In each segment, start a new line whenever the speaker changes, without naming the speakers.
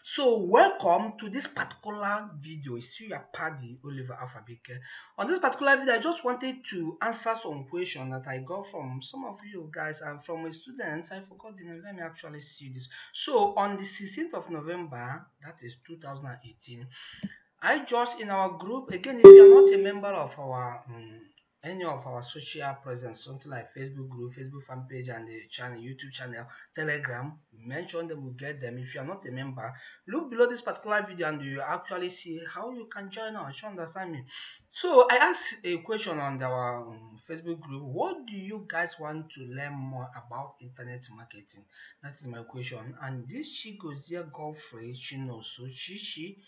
So welcome to this particular video. It's still your paddy Oliver Alphabike. On this particular video, I just wanted to answer some questions that I got from some of you guys and from a student. I forgot the name. Let me actually see this. So on the 16th of November, that is 2018, I just in our group again. If you are not a member of our any of our social presence, something like Facebook group, Facebook fan page, and the channel, YouTube channel, Telegram, mention them, we'll get them. If you are not a member, look below this particular video and you actually see how you can join us. You understand me? So I asked a question on our Facebook group. What do you guys want to learn more about internet marketing? That is my question. And this Chigozie Godfrey Chinoso Chichi,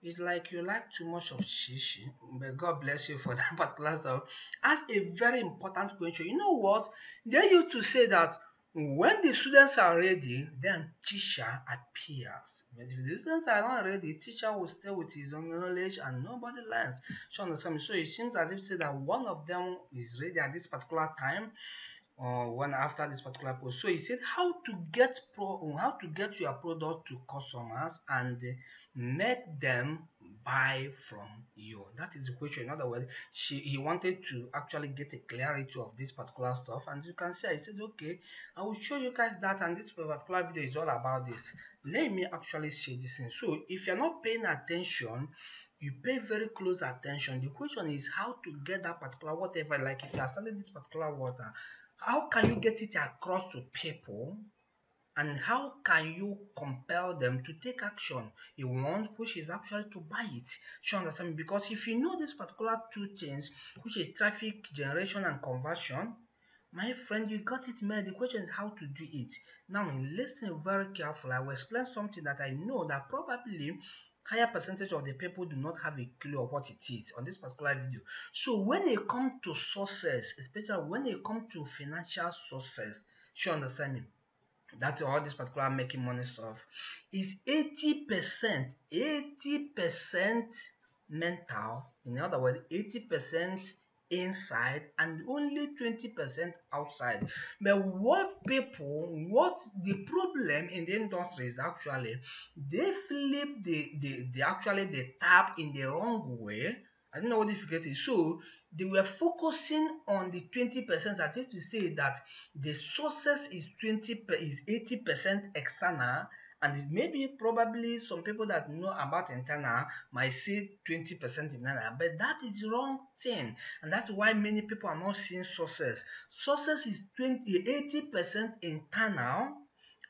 it's like you like too much of shishi, but God bless you for that particular stuff. Ask a very important question. You know what? They used to say that when the students are ready, then teacher appears. But if the students are not ready, teacher will stay with his own knowledge and nobody learns. So understand me? So it seems as if say that one of them is ready at this particular time or one after this particular post. So he said how to get your product to customers and make them buy from you. That is the question. In other words, he wanted to actually get a clarity of this particular stuff, and you can see I said okay, I will show you guys that, and this particular video is all about this. Let me actually share this thing. So if you're not paying attention, you pay very close attention. The question is how to get that particular whatever, like if you are selling this particular water, how can you get it across to people, and how can you compel them to take action in one, which is actually to buy it? You understand? Because if you know this particular two things, which is traffic generation and conversion, my friend, you got it made. The question is how to do it. Now listen very carefully. I will explain something that I know that probably higher percentage of the people do not have a clue of what it is on this particular video. So when it comes to sources, especially when it comes to financial sources, you understand me? That's all this particular making money stuff is 80% mental. In other words, 80% inside and only 20% outside. But what the problem in the industry is actually they flip the actually the tap in the wrong way. I don't know what difficulty is. So they were focusing on the 20%, as if to say that the sources is 80% external, and maybe probably some people that know about internal might say 20% internal, but that is the wrong thing, and that's why many people are not seeing sources. Sources is 80% internal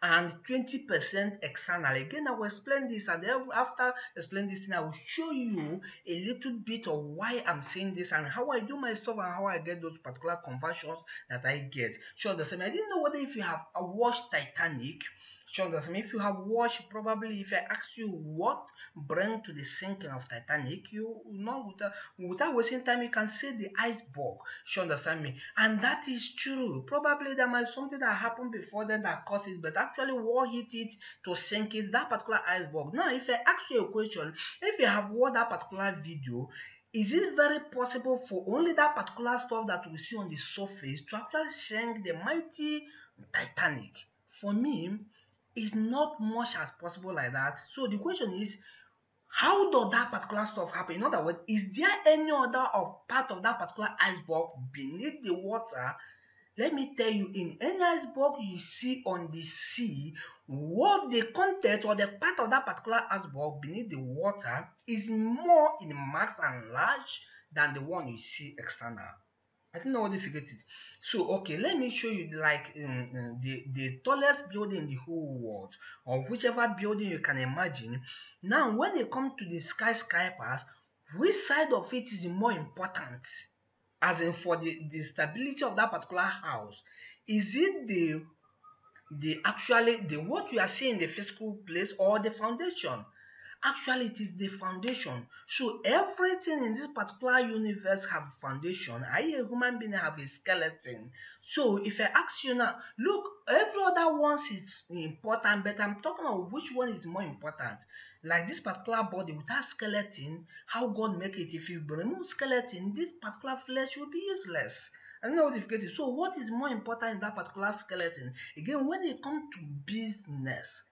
and 20% external. Again, I will explain this, and after explaining this thing, I will show you a little bit of why I'm saying this and how I do my stuff and how I get those particular conversions that I get. Sure, the same. I didn't know whether if you have watched Titanic. Sure, the same. If you have watched, probably if I ask you what brought to the sinking of Titanic, you know without wasting time, you can see the iceberg. Sure, understand me? And that is true. Probably there might be something that happened before then that caused it, but actually what hit it to sink it, that particular iceberg. Now, if I ask you a question, if you have watched that particular video, is it very possible for only that particular stuff that we see on the surface to actually sink the mighty Titanic? For me, it's not much as possible like that. So the question is, how does that particular stuff happen? In other words, is there any other part of that particular iceberg beneath the water? Let me tell you, in any iceberg you see on the sea, what the content or the part of that particular iceberg beneath the water is more in mass and large than the one you see external. I don't know what you forget it. So okay, let me show you like the tallest building in the whole world, or whichever building you can imagine. Now, when it comes to the skyscrapers, which side of it is more important? As in for the stability of that particular house, is it the actually the what you are seeing in the physical place or the foundation? Actually, it is the foundation. So everything in this particular universe have foundation. I, a human being, have a skeleton. So if I ask you now, look, every other one is important, but I'm talking about which one is more important. Like this particular body without skeleton, how God make it. If you remove skeleton, this particular flesh will be useless. I don't know what difficult is. So what is more important in that particular skeleton? Again, when it comes to business,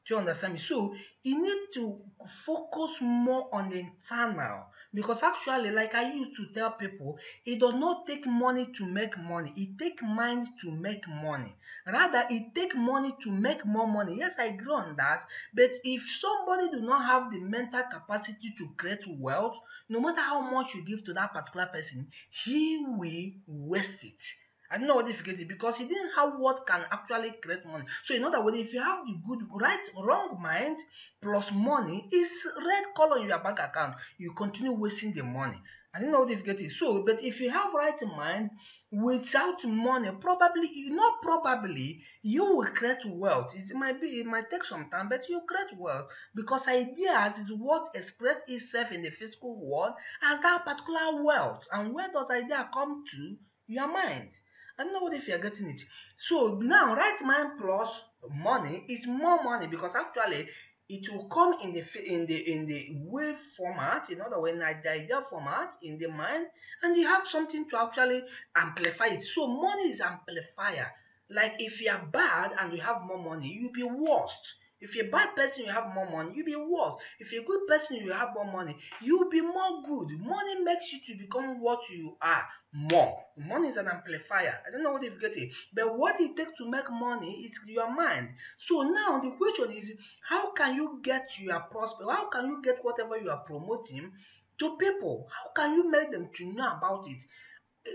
Do you understand me? So you need to focus more on the internal, because actually, like I used to tell people, it does not take money to make money. It take mind to make money. Rather, it take money to make more money. Yes, I agree on that. But if somebody do not have the mental capacity to create wealth, no matter how much you give to that particular person, he will waste it. I don't know what difficulty, because he didn't have what can actually create money. So in other words, if you have the good, right, wrong mind plus money, is red color in your bank account. You continue wasting the money. I don't know what difficulty. So, but if you have right mind without money, probably, not probably, you will create wealth. It might take some time, but you create wealth, because ideas is what express itself in the physical world as that particular wealth. And where does idea come to? Your mind. I don't know if you're getting it. So now, right mind plus money is more money, because actually it will come in the wave format, in other words, like the idea format in the mind, and you have something to actually amplify it. So money is amplifier. Like if you are bad and you have more money, you'll be worse. If you're a bad person, you have more money, you'll be worse. If you're a good person, you have more money, you'll be more good. Money makes you to become what you are more. Money is an amplifier. I don't know what you get it, but what it takes to make money is your mind. So now the question is, how can you get your prospect? How can you get whatever you are promoting to people? How can you make them to know about it?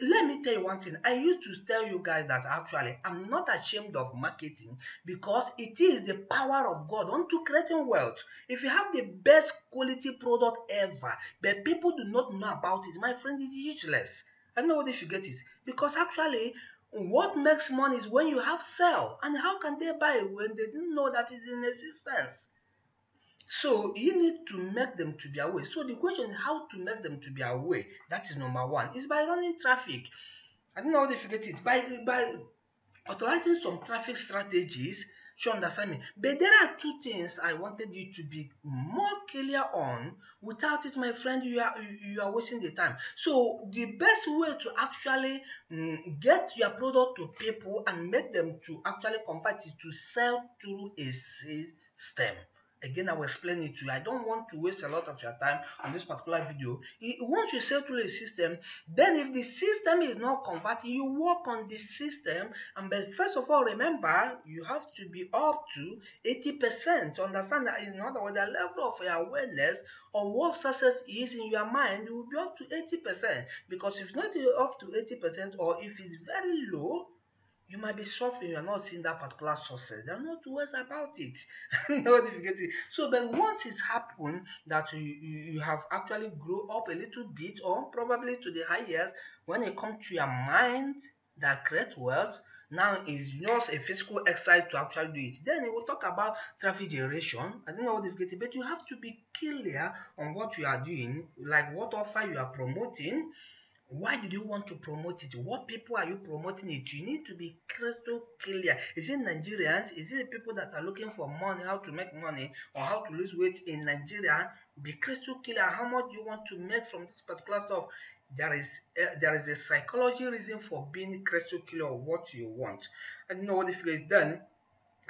Let me tell you one thing. I used to tell you guys that actually I'm not ashamed of marketing, because it is the power of God unto creating wealth. If you have the best quality product ever, but people do not know about it, my friend, is useless. I know if you get it. Because actually, what makes money is when you have sell. And how can they buy when they didn't know that it's in existence? So you need to make them to be aware. So the question is how to make them to be aware. That is number one. Is by running traffic. I don't know how they forget it. By authorizing some traffic strategies. You understand me? But there are two things I wanted you to be more clear on. Without it, my friend, you are wasting the time. So the best way to actually get your product to people and make them to actually convert is to sell through a system. Again, I will explain it to you. I don't want to waste a lot of your time on this particular video. Once you sell through a system, then if the system is not converting, you work on the system. And but first of all, remember, you have to be up to 80%. To understand that, in other words, the level of your awareness on what success is in your mind, you will be up to 80%. Because if not up to 80%, or if it's very low, you might be suffering, you're not seeing that particular success. There are no two ways about it. No difficulty. So, but once it's happened that you have actually grow up a little bit, or probably to the highest, when it comes to your mind that creates wealth, now is just a physical exercise to actually do it. Then we will talk about traffic generation. I don't know what difficulty, but you have to be clear on what you are doing, like what offer you are promoting. Why did you want to promote it? What people are you promoting it to? You need to be crystal clear. Is it Nigerians? Is it people that are looking for money, how to make money, or how to lose weight in Nigeria? Be crystal clear. How much you want to make from this particular stuff? There is a psychology reason for being crystal clear of what you want. And you know what if it is done?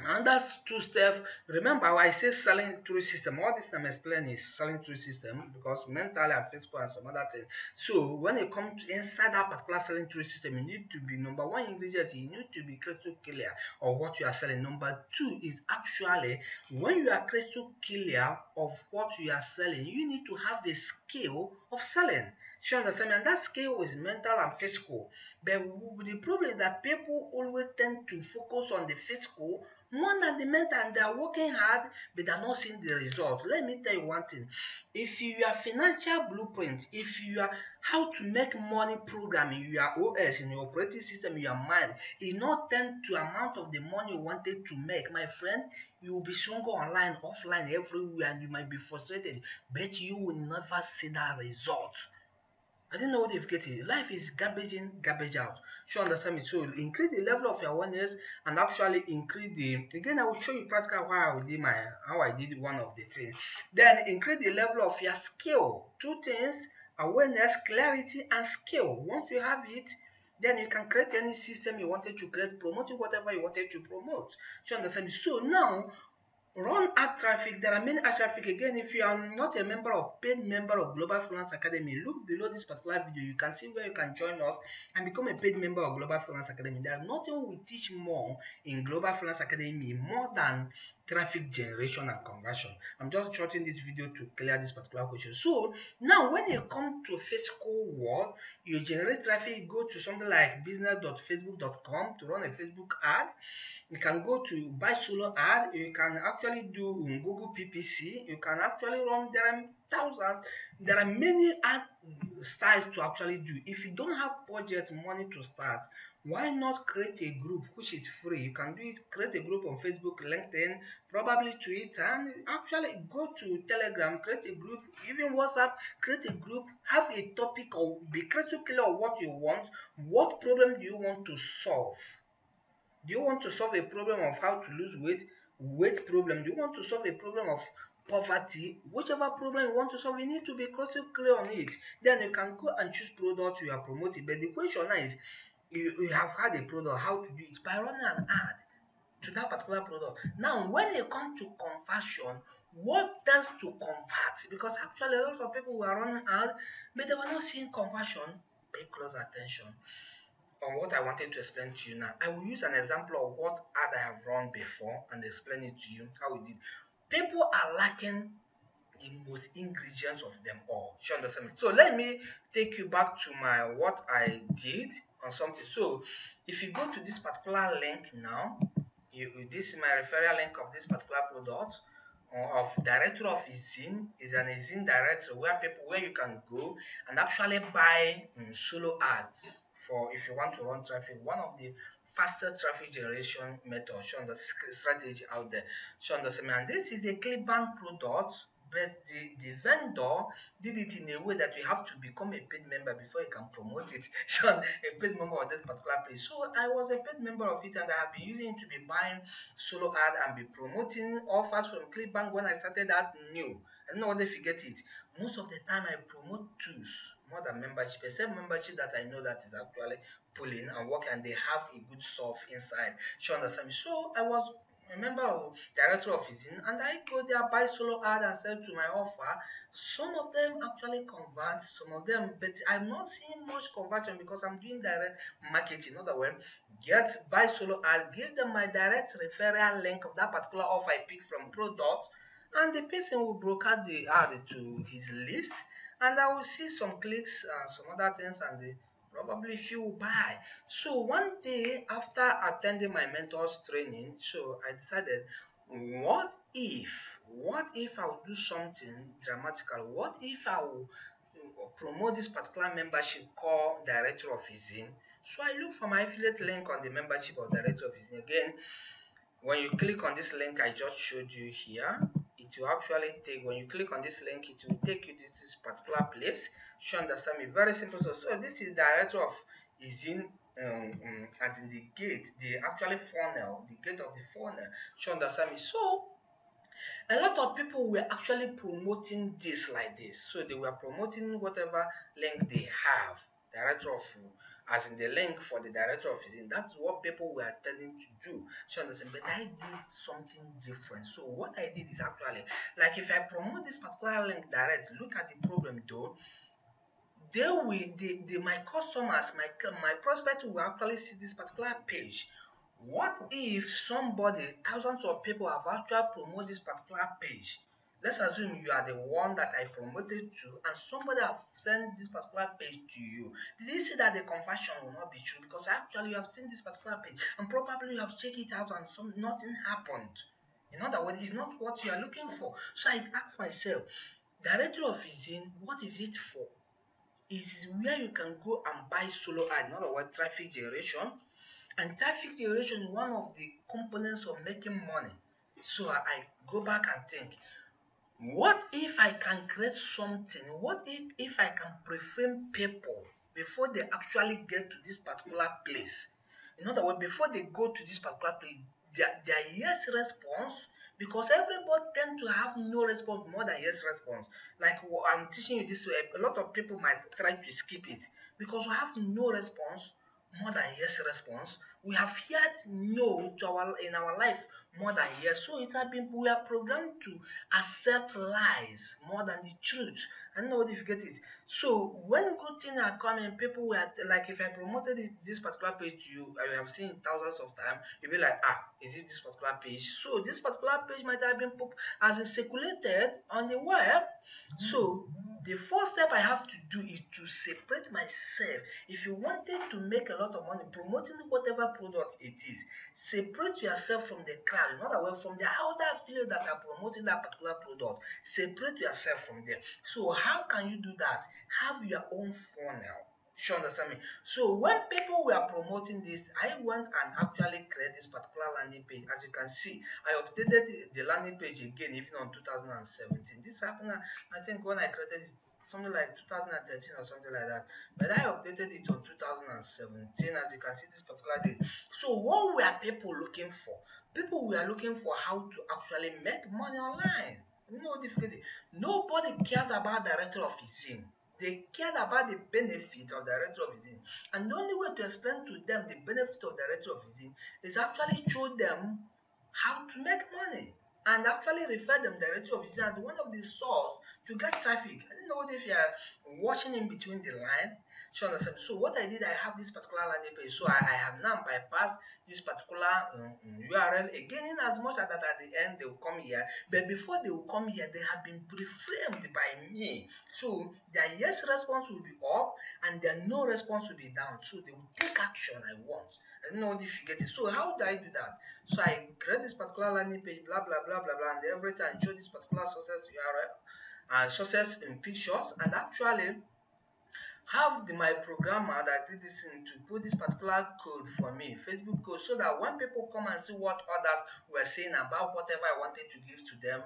And that's two steps. Remember, I say selling through system. All this I'm explaining is selling through system, because mental and physical and some other things. So when it comes to inside that particular selling through system, you need to be number one ingredient. You need to be crystal clear of what you are selling. Number two is actually when you are crystal clear of what you are selling, you need to have the skill of selling. You understand me? And that skill is mental and physical. But the problem is that people always tend to focus on the physical more than the mental, and they are working hard, but they are not seeing the result. Let me tell you one thing. If you are financial blueprint, if you are how to make money programming, your OS in your operating system, in your mind, is not tend to amount of the money you wanted to make, my friend, you will be stronger online, offline, everywhere, and you might be frustrated, but you will never see that result. I didn't know what they've getting. Life is garbage in, garbage out. Sure, understand me. So increase the level of your awareness and actually increase the. Again, I will show you practical how I did one of the things. Then increase the level of your skill. Two things: awareness, clarity, and skill. Once you have it, then you can create any system you wanted to create, promoting whatever you wanted to promote. Sure, understand me. So now Run ad traffic. There are many ad traffic. Again, if you are not a member of paid member of Global Freelance Academy, look below this particular video. You can see where you can join us and become a paid member of Global Freelance Academy. There is nothing we teach more in Global Freelance Academy more than traffic generation and conversion. I'm just shorting this video to clear this particular question. So now when you come to physical world, you generate traffic, go to something like business.facebook.com to run a Facebook ad. You can go to buy solo ad. You can actually do Google PPC. You can actually run. There are thousands. There are many ad styles to actually do. If you don't have budget money to start, why not create a group which is free? You can do it. Create a group on Facebook, LinkedIn, probably Twitter, and actually go to Telegram. Create a group, even WhatsApp. Create a group. Have a topic or be crystal clear of what you want. What problem do you want to solve? Do you want to solve a problem of how to lose weight? Weight problem. Do you want to solve a problem of poverty? Whichever problem you want to solve, you need to be crystal clear on it. Then you can go and choose products you are promoting. But the question now is, you have had a product, how to do it by running an ad to that particular product. Now, when you come to conversion, what tends to convert? Because actually, a lot of people were running ad, but they were not seeing conversion. Pay close attention on what I wanted to explain to you now. I will use an example of what ad I have run before and explain it to you how we did. People are lacking the most ingredients of them all. You understand me? So let me take you back to my what I did on something. So if you go to this particular link now, this is my referral link of this particular product of directory of Ezine is an Ezine directory where you can go and actually buy solo ads for if you want to run traffic. One of the fastest traffic generation methods shown the strategy out there. Shown the same, and this is a ClickBank product, but the vendor did it in a way that you have to become a paid member before you can promote it. Sean, a paid member of this particular place. So I was a paid member of it, and I have been using it to be buying solo ad and be promoting offers from ClickBank when I started that new. I don't know whether if you get it. Most of the time I promote tools more than membership, except membership that I know that is actually pulling and working and they have a good stuff inside. You understand me? So I was a member of director of Ezine and I go there, buy solo ad and sell to my offer. Some of them actually convert, some of them, but I'm not seeing much conversion because I'm doing direct marketing. In other words, buy solo ad, give them my direct referral link of that particular offer I picked from product, and the person will broadcast the ad to his list, and I will see some clicks and some other things, and probably few will buy. So one day after attending my mentor's training, so I decided, what if I will do something dramatical? What if I will promote this particular membership called Director of Ezine? So I look for my affiliate link on the membership of Director of Ezine. Again, when you click on this link I just showed you here, it will actually take, when you click on this link, it will take you to this particular place. You understand me? Very simple. So this is director of Ezine at the gate, the actually funnel, the gate of the funnel. You understand me? So a lot of people were actually promoting this like this. So they were promoting whatever link they have. Director of, as in the link for the director of Ezine. That's what people were telling to do. So understand, but I did something different. So what I did is actually, like if I promote this particular link direct, look at the problem though. They will, my customers, my prospects will actually see this particular page. What if somebody, thousands of people have actually promoted this particular page? Let's assume you are the one that I promoted to, and somebody have sent this particular page to you. Did you see that the conversion will not be true? Because actually you have seen this particular page, and probably you have checked it out, and nothing happened. In other words, it's not what you are looking for. So I asked myself, director of Ezine, what is it for? Is where you can go and buy solo ad, in other words, traffic generation. And traffic generation is one of the components of making money. So I go back and think, what if I can create something? What if I can preframe people before they actually get to this particular place? In other words, before they go to this particular place, their yes response, because everybody tend to have no response more than yes response. Like I'm teaching you this way, a lot of people might try to skip it because you have no response more than yes response. We have heard no to our in our life more than yes. So it has been we are programmed to accept lies more than the truth. I don't know if you get it. So when good things are coming, people were like if I promoted this particular page to you, I have seen it thousands of times, you'll be like, is it this particular page? So this particular page might have been as in circulated on the web. So the first step I have to do is to separate myself. If you wanted to make a lot of money promoting whatever product it is, separate yourself from the crowd. In other words, from the other affiliates that are promoting that particular product, separate yourself from them. So how can you do that? Have your own funnel. You understand me? So when people were promoting this, I went and actually created this particular landing page. As you can see, I updated the landing page again even on 2017. This happened, I think, when I created it, something like 2013 or something like that. But I updated it on 2017, as you can see this particular date. So what were people looking for? People were looking for how to actually make money online. No difficulty. Nobody cares about director of Izin. They cared about the benefit of director of Izin. And the only way to explain to them the benefit of director of Izin is actually show them how to make money and actually refer them directly of Izin as one of the source to get traffic. I don't know if you are watching in between the line. So understand. So what I did, I have this particular landing page. So I have now bypassed this particular URL again, in as much as that at the end they will come here. But before they will come here, they have been pre-framed by me. So their yes response will be up and their no response will be down. So they will take action I want. I don't know if you get it. So how do I do that? So I create this particular landing page, blah blah blah blah blah, and every time I show this particular success URL and success in pictures, and actually have my programmer that did this thing to put this particular code for me, Facebook code, so that when people come and see what others were saying about whatever I wanted to give to them,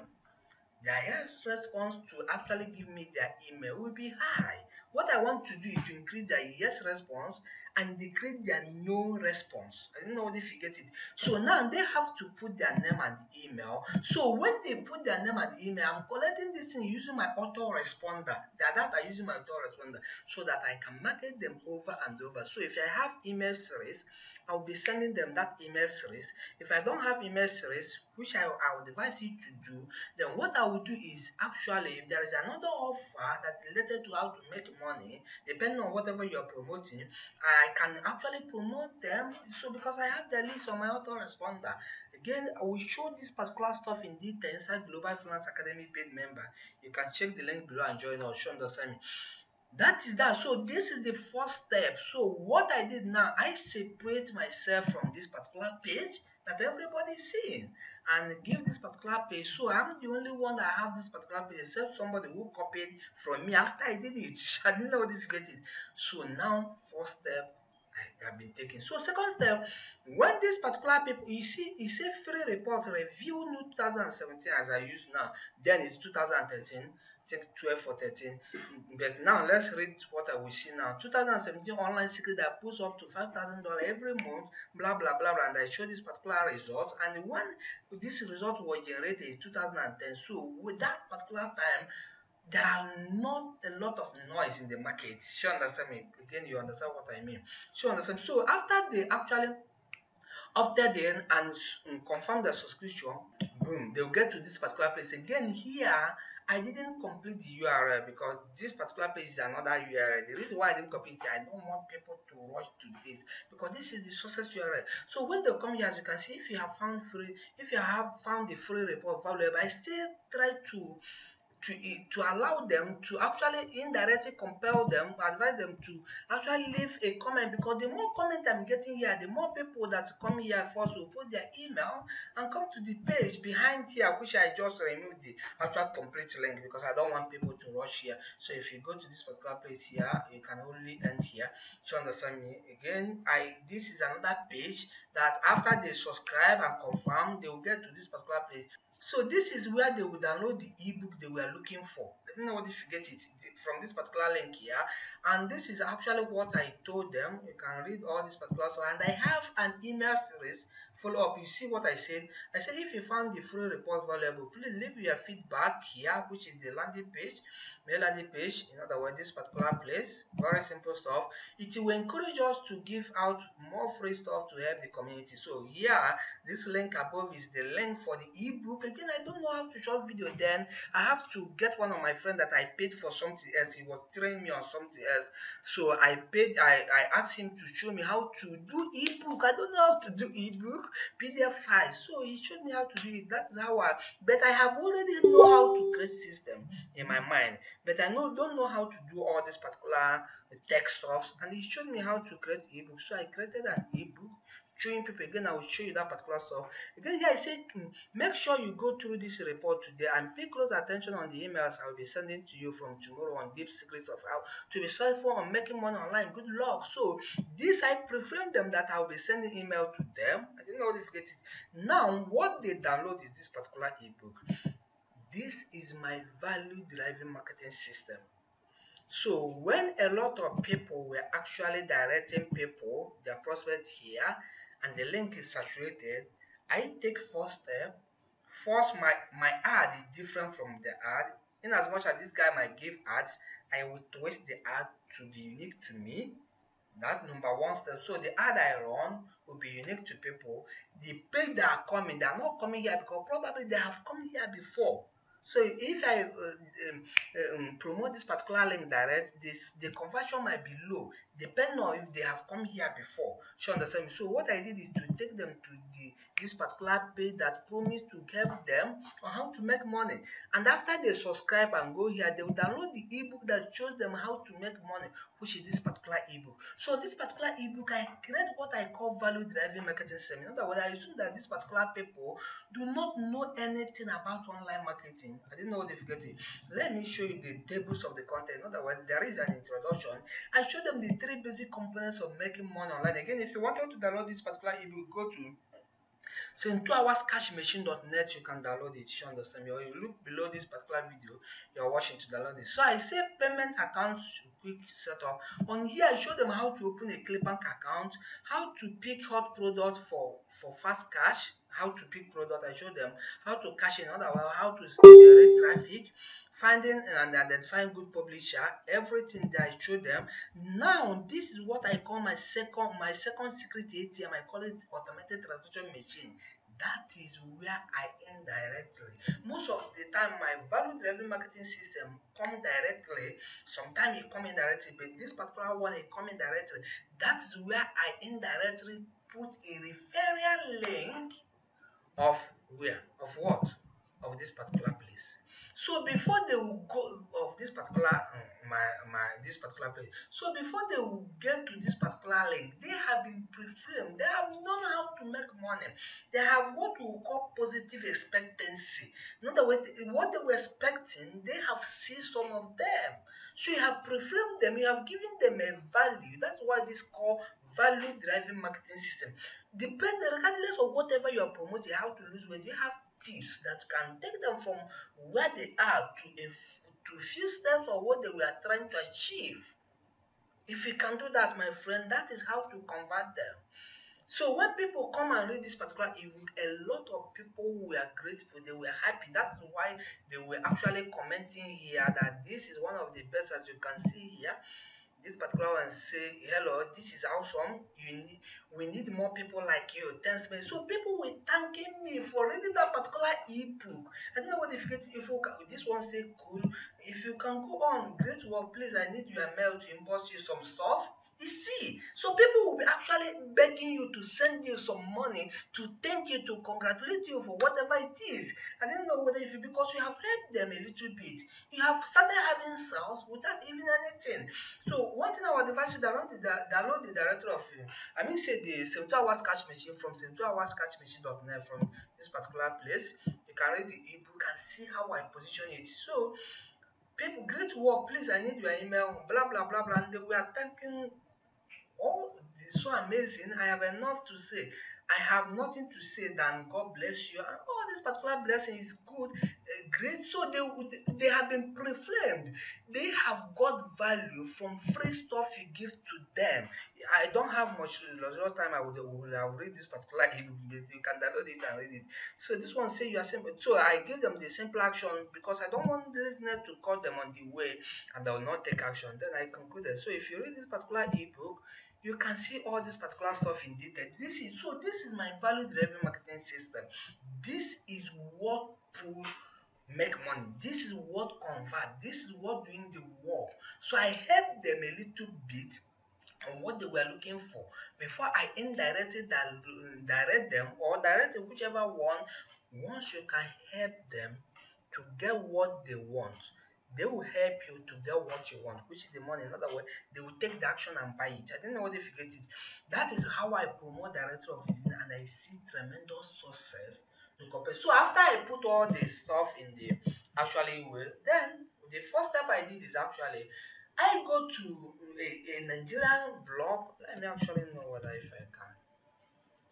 their yes response to actually give me their email will be high. What I want to do is to increase their yes response and decrease their no response. I don't know if you get it. So now they have to put their name and email. So when they put their name and email, I'm collecting this thing using my autoresponder. That are using my autoresponder so that I can market them over and over. So if I have email series, I'll be sending them that email series. If I don't have email series, which I will advise you to do, then what I will do is actually, if there is another offer that is related to how to make money, depending on whatever you are promoting, I can actually promote them. So because I have the list on my autoresponder. Again, I will show this particular stuff in detail inside Global Finance Academy paid member. You can check the link below and join us. Show understand me. That is that. So this is the first step. So what I did now, I separate myself from this particular page that everybody is seeing and give this particular page. So I'm the only one that have this particular page except somebody who copied from me after I did it. I didn't know if you get it. So now first step I have been taking. So second step, when this particular people you see it's a free report review new 2017 as I use now, then it's 2013. Take 12 or 13. But now let's read what I will see now. 2017 online secret that puts up to $5,000 every month, blah blah blah blah. And I show this particular result. And when this result was generated is 2010. So with that particular time, there are not a lot of noise in the market. You understand me? Again, you understand what I mean. You understand? So after they actually opted in and confirm the subscription, boom, they'll get to this particular place. Again, here, I didn't complete the URL because this particular place is another URL. The reason why I didn't complete it, I don't want people to rush to this because this is the success URL. So when they come here, as you can see, if you have found the free report valuable, I still try to allow them to actually indirectly compel them, advise them to actually leave a comment because the more comment I'm getting here, the more people that come here first will put their email and come to the page behind here, which I just removed the actual complete link because I don't want people to rush here. So if you go to this particular place here, you can only end here. So understand me? Again, this is another page that after they subscribe and confirm, they will get to this particular place. So this is where they will download the ebook they were looking for. I don't know what if you get it from this particular link here. And this is actually what I told them. You can read all this particular stuff. And I have an email series follow up. You see what I said? I said if you found the free report valuable, please leave your feedback here, which is the landing page, mail landing page. In other words, this particular place, very simple stuff. It will encourage us to give out more free stuff to help the community. So here, this link above is the link for the ebook. Again, I don't know how to short video. Then I have to get one of my friends that I paid for something else. He was training me on something else. So I asked him to show me how to do ebook. I don't know how to do ebook, PDF files. So he showed me how to do it. That's how but I have already know how to create system in my mind. But I don't know how to do all this particular tech stuff. And he showed me how to create ebook. So I created an ebook showing people. Again, I will show you that particular stuff. Again, here I said, make sure you go through this report today and pay close attention on the emails I will be sending to you from tomorrow on deep secrets of how to be successful on making money online. Good luck. So this I prefer them that I will be sending email to them. I didn't know if you get it. Now, what they download is this particular ebook. This is my value driving marketing system. So when a lot of people were actually directing people, their prospects here, and the link is saturated, I take first step. First, my ad is different from the ad. In as much as this guy might give ads, I will twist the ad to be unique to me. That number one step. So the ad I run will be unique to people. The page that are coming, they are not coming here because probably they have come here before. So if I promote this particular link direct, the conversion might be low, depending on if they have come here before. You understand me? So what I did is to take them to this particular page that promised to help them on how to make money. And after they subscribe and go here, they will download the ebook that shows them how to make money, which is this particular ebook. So this particular ebook, I create what I call value driving marketing system. In other words, I assume that these particular people do not know anything about online marketing. I didn't know what they forget it. Let me show you the tables of the content. In other words, there is an introduction. I show them the three basic components of making money online. Again, if you wanted to download this particular ebook, go to so in 2hourscashmachine.net, you can download it. You understand me? Or you look below this particular video you're watching to download it. So I say payment account quick setup. On here, I show them how to open a ClickBank account, how to pick hot product for fast cash, how to pick product. I show them how to cash in, otherwise how to generate traffic, finding and identifying good publisher, everything that I show them. Now this is what I call my second secret ATM. I call it automated transaction machine. That is where I indirectly. Most of the time my value driven marketing system come directly. Sometimes it come indirectly, but this particular one it come indirectly. That is where I indirectly put a referral link of where? Of what? Of this particular place. So before they will go of this particular this particular place. So before they will get to this particular link, they have been pre-framed. They have known how to make money. They have what we call positive expectancy. In other words, what they were expecting, they have seen some of them. So you have pre-framed them, you have given them a value. That's why this called value driving marketing system. Regardless of whatever you are promoting, how to lose weight, you have tips that can take them from where they are to few steps of what they were trying to achieve. If you can do that, my friend, that is how to convert them. So when people come and read this particular ebook, a lot of people were grateful, they were happy. That's why they were actually commenting here that this is one of the best, as you can see here. This particular one say, hello, this is awesome. We need more people like you. Thanks, man. So people were thanking me for reading that particular ebook. I don't know what if this one say cool. If you can go on, great work, please. I need your mail to inbox you some stuff. You see, so people will be actually begging you to send you some money to thank you, to congratulate you for whatever it is. I don't know whether if you, because you have helped them a little bit, you have started having sales without even anything. So one thing I would advise you download the directory of say the 72 hours cash machine from 72hourscashmachine.net from this particular place. You can read the ebook and see how I position it. So people, great work, please I need your email, blah blah blah blah, and they were thanking. Oh, this is so amazing. I have enough to say. I have nothing to say than God bless you. And all this particular blessing is good. great. So they have been pre-framed. They have got value from free stuff you give to them. I don't have much last time. Would have read this particular ebook. You can download it and read it. So this one say you are simple. So I give them the simple action because I don't want the listener to cut them on the way and they will not take action. Then I concluded. So if you read this particular ebook, you can see all this particular stuff in detail. This is my value driven marketing system. This is what pull make money. This is what convert. This is what doing the work. So I help them a little bit on what they were looking for before I indirectly direct them or direct whichever one. Once you can help them to get what they want, they will help you to get what you want, which is the money. In other words, they will take the action and buy it. I don't know what they forget it. That is how I promote director of business and I see tremendous success to compare. So after I put all this stuff in the actually will, then the first step I did is actually I go to a Nigerian blog. Let me actually know whether if I can.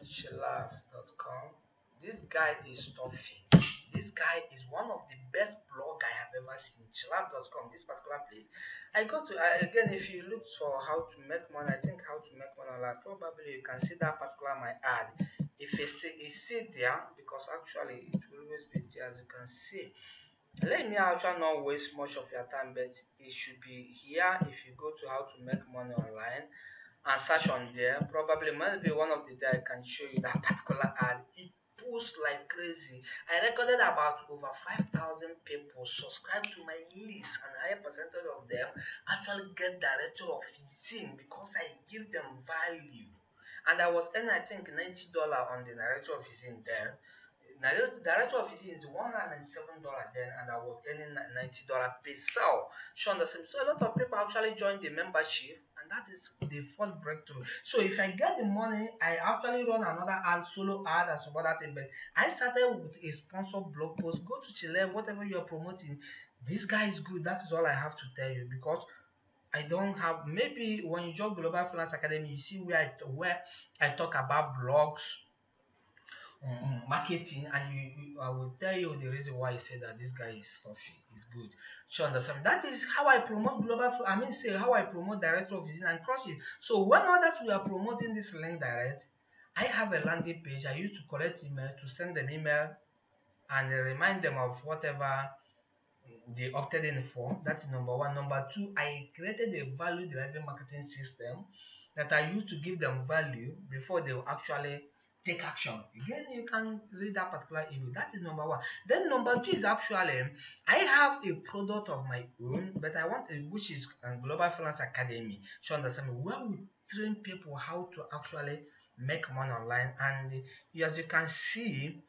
Chilaf.com. This guy is stuffy. This guy is one of the best blog I have ever seen. Chilaf.com, this particular place. I go to again. If you look for how to make money, I think how to make money online. Probably you can see that particular my ad. If it's still there, because actually it will always be there, as you can see. Let me actually not waste much of your time, but it should be here. If you go to how to make money online and search on there, probably might be one of the day I can show you that particular ad. It posts like crazy. I recorded about over 5,000 people subscribe to my list, and a higher percentage of them actually get director of zine because I give them value. And I was earning, I think, $90 on the director of zine then. Now, the director of it is $107 then, and I was earning $90 per sale. So understand? So a lot of people actually join the membership, and that is the first breakthrough. So if I get the money, I actually run another ad, solo ad, and some other thing. But I started with a sponsored blog post. Go to Chile, whatever you are promoting. This guy is good. That is all I have to tell you because I don't have. Maybe when you join Global Finance Academy, you see where I talk about blogs, marketing, and I will tell you the reason why I say that this guy is stuffy, is good. So understand that is how I promote I mean, say how I promote director of vision and crush it. So when others we are promoting this link direct, I have a landing page. I used to collect email to send them email and remind them of whatever they opted in for. That's number one. Number two, I created a value driven marketing system that I used to give them value before they will actually take action. Again, you can read that particular ebook. That is number one. Then number two is actually I have a product of my own, but I want a, which is Global Finance Academy. So understand me, where we train people how to actually make money online. And as you can see,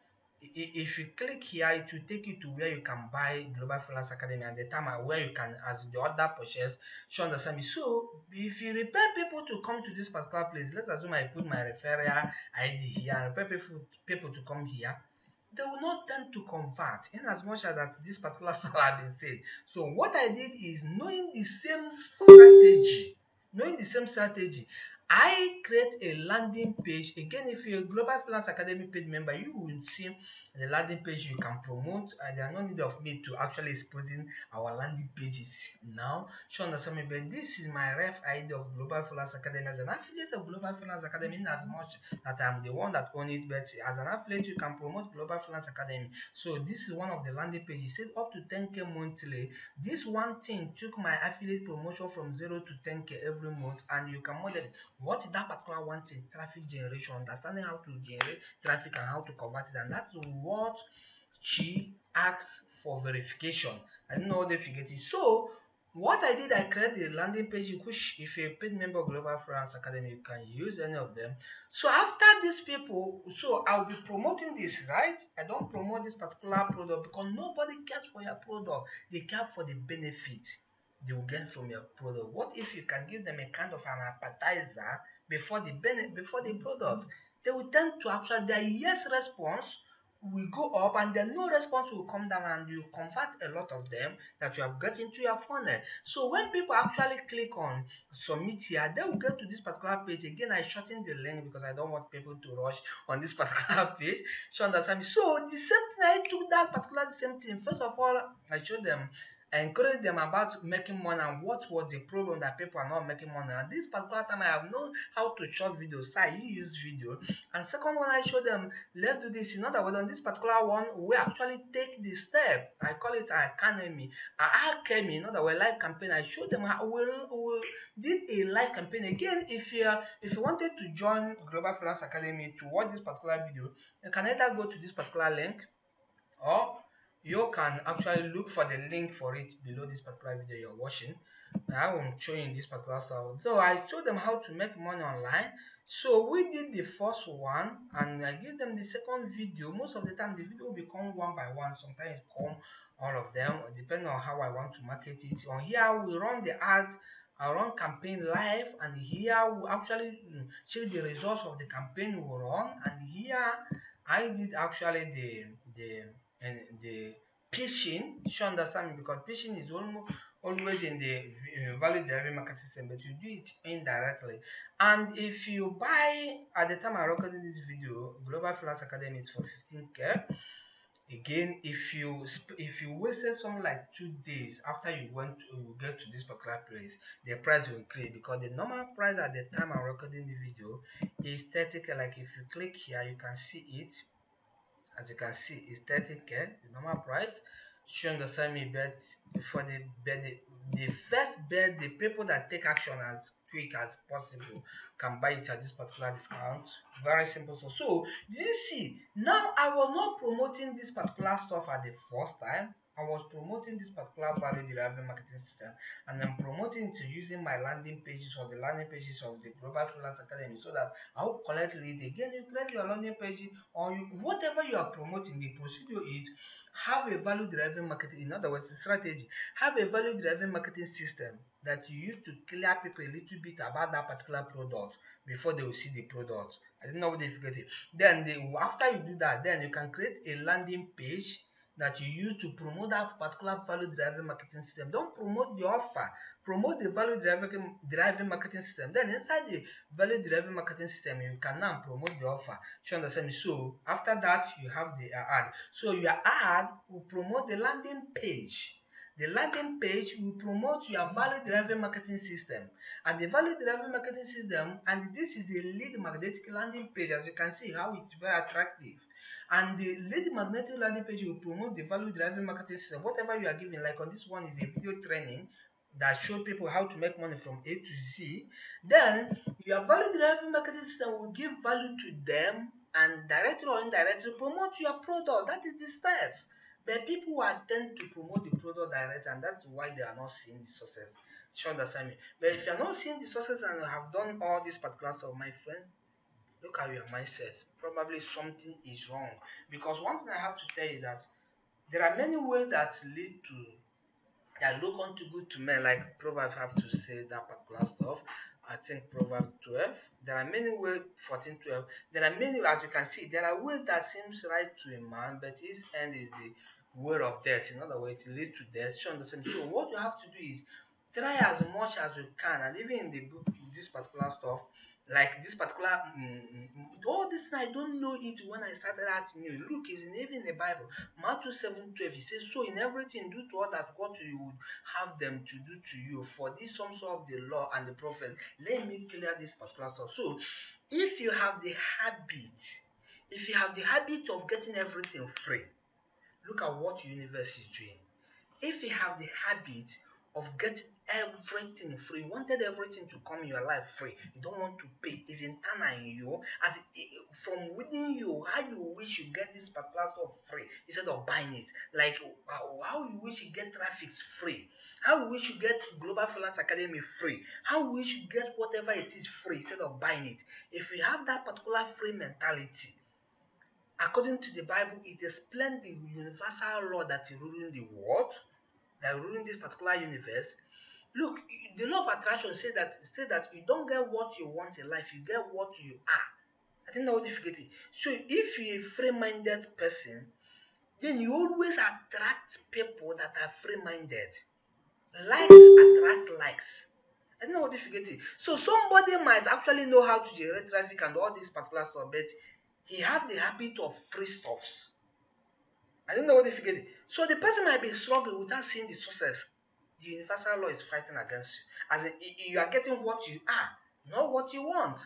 if you click here, it will take you to where you can buy Global Finance Academy and the time where you can, as the other purchase. So understand me. So if you refer people to come to this particular place, let's assume I put my referral ID here and refer people to come here, they will not tend to convert in as much as that this particular store have been said. So what I did is knowing the same strategy, I create a landing page. Again, if you're a Global Finance Academy paid member, you will see the landing page you can promote. There are no need of me to actually exposing our landing pages now. So understand me, but this is my ref ID of Global Finance Academy as an affiliate of Global Finance Academy, in as much that I'm the one that own it, but as an affiliate, you can promote Global Finance Academy. So this is one of the landing pages. It said up to 10K monthly. This one thing took my affiliate promotion from 0 to 10K every month, and you can model it. What is that particular one thing? Traffic generation, understanding how to generate traffic and how to convert it, and that's what she asks for verification. I don't know what they forget it. So what I did, I created a landing page which if you're a paid member of Global Finance Academy, you can use any of them. So after these people, so I'll be promoting this, right? I don't promote this particular product because nobody cares for your product. They care for the benefit they will get from your product. What if you can give them a kind of an appetizer before the product? They will tend to actually their yes response will go up and then no response will come down and you convert a lot of them that you have got into your funnel. So when people actually click on submit here, they will get to this particular page. Again, I shorten the link because I don't want people to rush on this particular page. So understand me? So the same thing, I took that particular same thing. First of all, I showed them, I encourage them about making money and what was the problem that people are not making money. And this particular time I have known how to short videos, so I use video. And second one, I show them, let's do this. In other words, on this particular one, we actually take the step. I call it academy. Academy, in other words, live campaign. I show them how we did a live campaign. Again, if you wanted to join Global Freelance Academy to watch this particular video, you can either go to this particular link, or you can actually look for the link for it below this particular video you're watching. I will show you in this particular stuff. So I showed them how to make money online. So we did the first one and I give them the second video. Most of the time the video will become one by one. Sometimes it come all of them depending on how I want to market it. On here we run the ad, I run campaign live, and here we actually check the results of the campaign we run. And here I did actually the pitching. You understand me? Because pitching is always in the value driving marketing system, but you do it indirectly. And if you buy at the time I recorded this video, Global Freelance Academy is for 15K. Again, if you wasted something like 2 days after you get to this particular place, the price will increase, because the normal price at the time I'm recording the video is 30K. Like if you click here, you can see it. As you can see, it's 30K, the normal price. Showing the same bet for the first bet, the people that take action as quick as possible can buy it at this particular discount. Very simple. So do you see, now I was not promoting this particular stuff at the first time. I was promoting this particular value deriving marketing system, and I'm promoting it using my landing pages or the landing pages of the Global Freelance Academy, so that I will collect leads. Again, you create your landing page, or whatever you are promoting. The procedure is have a value driving marketing, in other words, the strategy. Have a value driving marketing system that you use to clear people a little bit about that particular product before they will see the product. I don't know what difficulty. Then after you do that, then you can create a landing page that you use to promote that particular value driving marketing system. Don't promote the offer, promote the value driving marketing system. Then inside the value driving marketing system, you can now promote the offer. You understand me? So after that, you have the ad. So your ad will promote the landing page. The landing page will promote your value driving marketing system, and the value driving marketing system, and this is the lead magnetic landing page. As you can see how it's very attractive, and the lead magnetic landing page will promote the value driving marketing system. Whatever you are giving, like on this one is a video training that show people how to make money from A to Z. Then your value driving marketing system will give value to them and directly or indirectly promote your product. That is the steps. But people are tend to promote the product direct, and that's why they are not seeing the success. You understand me? But if you are not seeing the success and you have done all this particular stuff, my friend, look at your mindset. Probably something is wrong. Because one thing I have to tell you that there are many ways that lead to that look unto good to men, like Proverbs have to say that particular stuff. I think Proverbs 12. There are many ways, 14:12. There are many, as you can see, there are ways that seems right to a man, but his end is the way of death. In other words, it leads to death. So understand. So what you have to do is try as much as you can, and even in the book, this particular stuff, like this particular all this I don't know it when I started out new. Look, it's in even the Bible. Matthew 7:12, it says, so in everything do to others what you would have them to do to you. For this sums up the law and the prophets. Let me clear this particular stuff. So if you have the habit, of getting everything free, look at what universe is doing. If you have the habit of getting everything free, you wanted everything to come in your life free, you don't want to pay, it's internal in you, as from within you, how you wish you get this particular stuff free instead of buying it. Like how you wish you get traffic free, how you wish you get Global Freelance Academy free, how you wish you get whatever it is free instead of buying it. If you have that particular free mentality, according to the Bible, it explains the universal law that is ruling the world, that ruling this particular universe. Look, the law of attraction says that you don't get what you want in life, you get what you are. I think that what difficulty. So if you're a free-minded person, then you always attract people that are free-minded. Likes attract likes. I don't know what difficulty. So somebody might actually know how to generate traffic and all this particular stuff, but he have the habit of free stuffs. I don't know what difficulty. So the person might be struggling without seeing the success. The universal law is fighting against you. As in, you are getting what you are, not what you want.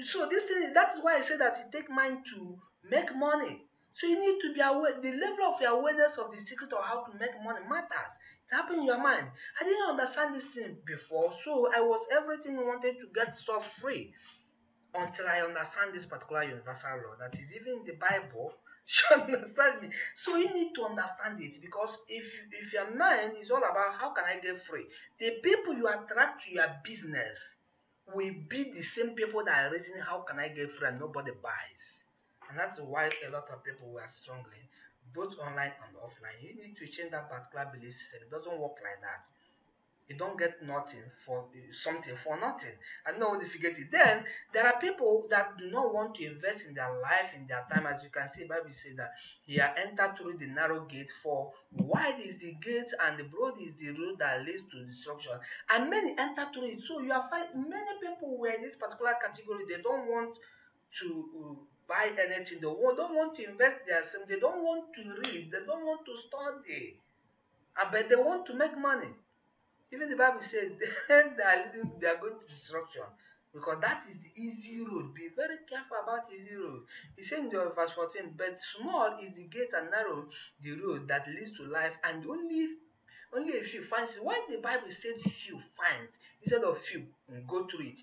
So this thing, that is why I say that it take mind to make money. So you need to be aware. The level of your awareness of the secret of how to make money matters. It happens in your mind. I didn't understand this thing before, so I was everything wanted to get stuff free until I understand this particular universal law that is even in the Bible. You understand me? So you need to understand it, because if your mind is all about how can I get free, the people you attract to your business will be the same people that are raising how can I get free and nobody buys. And that's why a lot of people were struggling, both online and offline. You need to change that particular belief system. It doesn't work like that. You don't get nothing for something for nothing. I know if you get it. Then there are people that do not want to invest in their life, in their time. As you can see, Bible says that he are entered through the narrow gate, for wide is the gate and the broad is the road that leads to destruction. And many enter through it. So you are finding many people were in this particular category. They don't want to buy anything. Don't want to invest themselves. They don't want to read. They don't want to study. But they want to make money. Even the Bible says they are going to destruction, because that is the easy road. Be very careful about easy road. He said in the verse 14, but small is the gate and narrow the road that leads to life, and only a few finds it. Why the Bible says few finds instead of few go through it?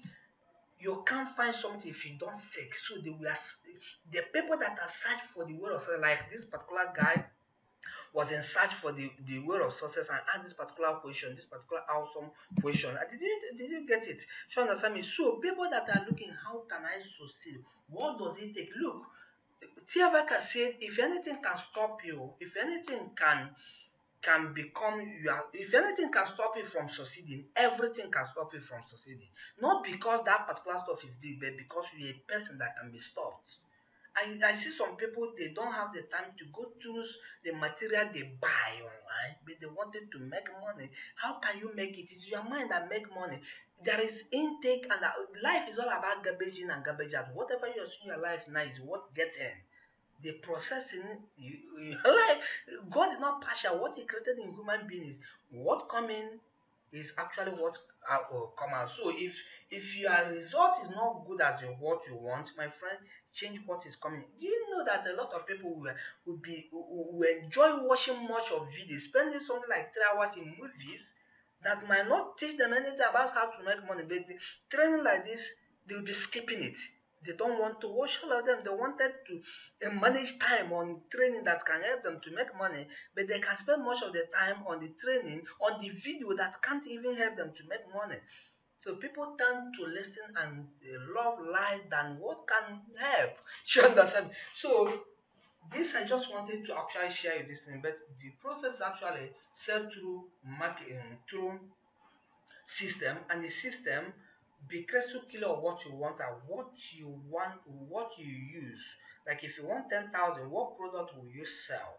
You can't find something if you don't seek. So the people that are searching for the word of God, like this particular guy was in search for the way of success and asked this particular question, this particular awesome question. I didn't get it. So understand me? So people that are looking, how can I succeed? What does it take? Look, Tiavaka said, if anything can stop you, if anything can become you are, if anything can stop you from succeeding, everything can stop you from succeeding. Not because that particular stuff is big, but because you're a person that can be stopped. I see some people, they don't have the time to go through the material they buy online, but they wanted to make money. How can you make it? It's your mind that make money. There is intake, and life is all about garbage in and garbage out. Whatever you're seeing your life now is what get in. The processing your life. God is not partial. What He created in human beings, what come in is actually what will come out. So if your result is not good as what you want, my friend, change what is coming. Do you know that a lot of people will enjoy watching much of videos, spending something like 3 hours in movies that might not teach them anything about how to make money, but the training like this, they'll be skipping it. They don't want to watch all of them. They wanted to manage time on training that can help them to make money, but they can spend much of the time on the training, on the video that can't even help them to make money. So people tend to listen and love life than what can help. You understand? So this I just wanted to actually share with this thing, but the process is actually set through marketing, through system, and the system be crystal clear of what you want and what you use. Like if you want 10,000, what product will you sell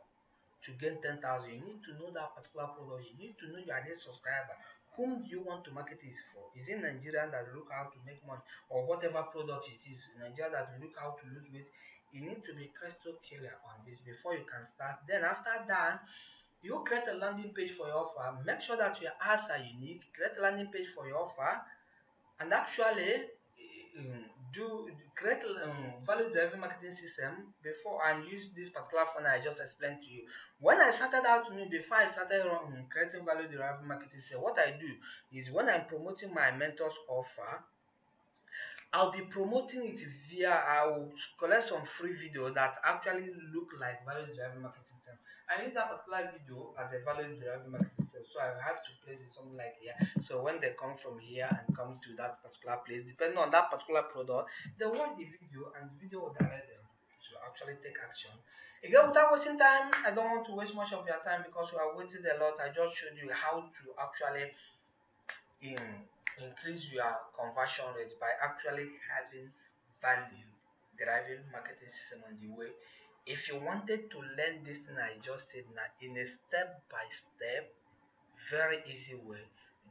to gain 10,000? You need to know that particular product. You need to know your next subscriber. Whom do you want to market this for? Is it Nigerian that look how to make money, or whatever product it is, Nigeria that look how to lose weight? You need to be crystal clear on this before you can start. Then after that, you create a landing page for your offer. Make sure that your ads are unique. Create a landing page for your offer, and actually do create value driven marketing system before, and use this particular funnel I just explained to you. When I started out to know, before I started creating value driven marketing system, what I do is when I'm promoting my mentor's offer, I'll be promoting it via, I will collect some free video that actually look like value driven marketing system. I use that particular video as a value driven marketing system, so I have to place it something like here. So when they come from here and come to that particular place, depending on that particular product, they watch the video and the video will direct them to actually take action. Again, without wasting time, I don't want to waste much of your time because we are waiting a lot. I just showed you how to actually in increase your conversion rate by actually having value driving marketing system on the way. If you wanted to learn this thing I just said now in a step by step, very easy way,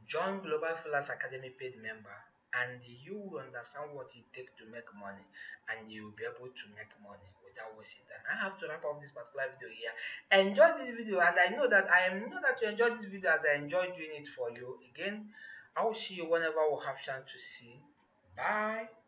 join Global Freelance Academy paid member and you will understand what it takes to make money and you will be able to make money without wasting time. I have to wrap up this particular video here. Enjoy this video and I know that you enjoy this video as I enjoy doing it for you. Again, I will see you whenever we have chance to see. Bye.